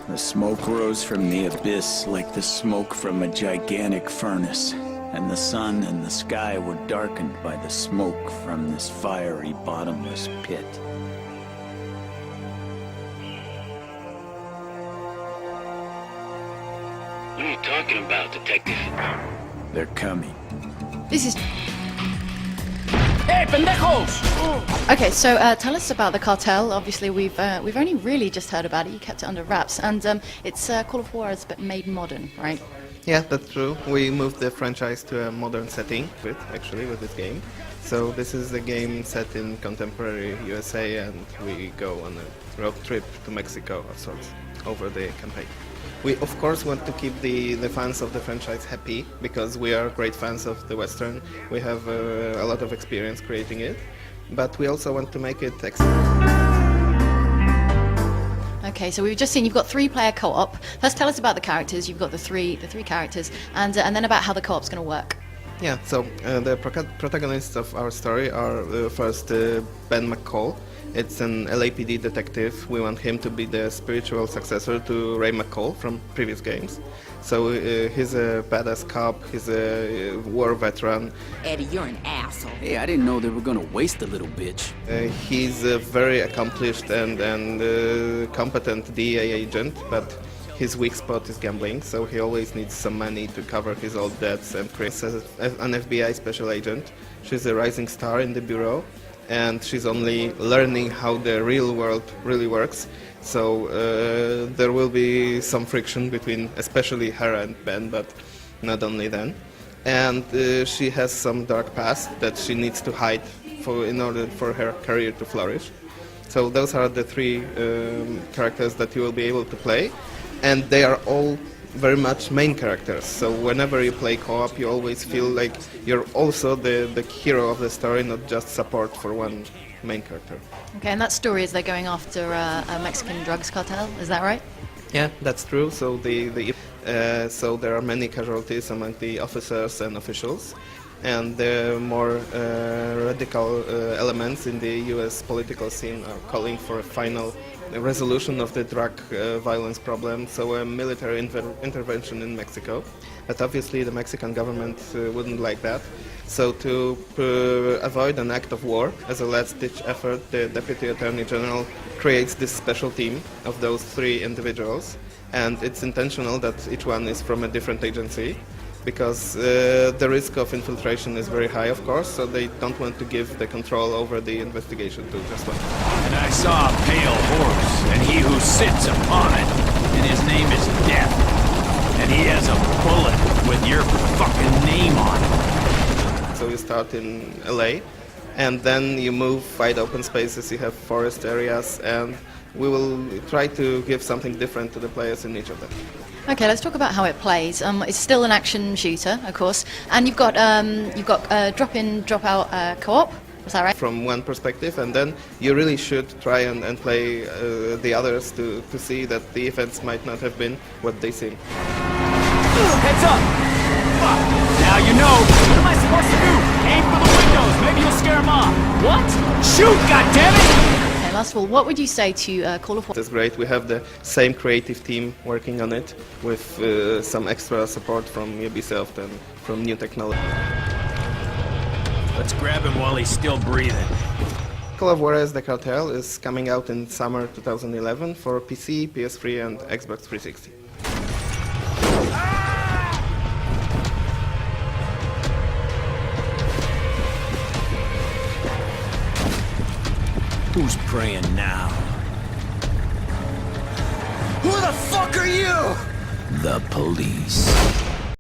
The smoke rose from the abyss like the smoke from a gigantic furnace, and the sun and the sky were darkened by the smoke from this fiery, bottomless pit. What are you talking about, Detective? They're coming. This is... Hey, pendejos! Okay, so tell us about the Cartel. Obviously, we've only really just heard about it. You kept it under wraps, and it's Call of Juarez but made modern, right? Yeah, that's true. We moved the franchise to a modern setting with this game. So this is a game set in contemporary USA, and we go on a road trip to Mexico of sorts over the campaign. We of course want to keep the fans of the franchise happy, because we are great fans of the Western. We have a lot of experience creating it, but we also want to make it Okay, so we've just seen you've got 3-player co-op. First, tell us about the characters. You've got the three characters, and then about how the co-op's going to work. Yeah, so the protagonists of our story are first Ben McCall. It's an LAPD detective. We want him to be the spiritual successor to Ray McCall from previous games. So he's a badass cop, he's a war veteran. Eddie, you're an asshole. Hey, I didn't know they were gonna waste the little bitch. He's a very accomplished and competent DEA agent, but his weak spot is gambling, so he always needs some money to cover his old debts and creates an FBI special agent. She's a rising star in the bureau, and she's only learning how the real world really works. So there will be some friction between especially her and Ben, but not only then. And she has some dark past that she needs to hide in order for her career to flourish. So those are the 3 characters that you will be able to play, and they are all very much main characters. So whenever you play co-op, you always feel like you're also the hero of the story, not just support for one main character. Okay, and that story is they're going after a Mexican drugs cartel. Is that right? Yeah, that's true. So so there are many casualties among the officers and officials, and the more radical elements in the U.S. political scene are calling for a final resolution of the drug violence problem, so a military intervention in Mexico. But obviously the Mexican government wouldn't like that. So to avoid an act of war, as a last-ditch effort, the Deputy Attorney General creates this special team of those 3 individuals, and it's intentional that each one is from a different agency, because the risk of infiltration is very high, of course, so they don't want to give the control over the investigation to just one. And I saw a pale horse, and he who sits upon it, and his name is Death. And he has a bullet with your fucking name on it. So you start in LA, and then you move wide open spaces, you have forest areas, and we will try to give something different to the players in each of them. Okay, let's talk about how it plays. It's still an action shooter, of course, and you've got drop-in, drop-out co-op. Is that right? From one perspective, and then you really should try and play the others to see that the events might not have been what they seem. Heads up! Fuck! Now you know! What am I supposed to do? Aim for the windows! Maybe you'll scare them off! What? Shoot, goddammit! Okay, last of all, what would you say to Call of Juarez? That's great. We have the same creative team working on it, with some extra support from Ubisoft and from new technology. Let's grab him while he's still breathing. Call of Juarez: The Cartel is coming out in summer 2011 for PC, PS3 and Xbox 360. Who's praying now? Who the fuck are you? The police.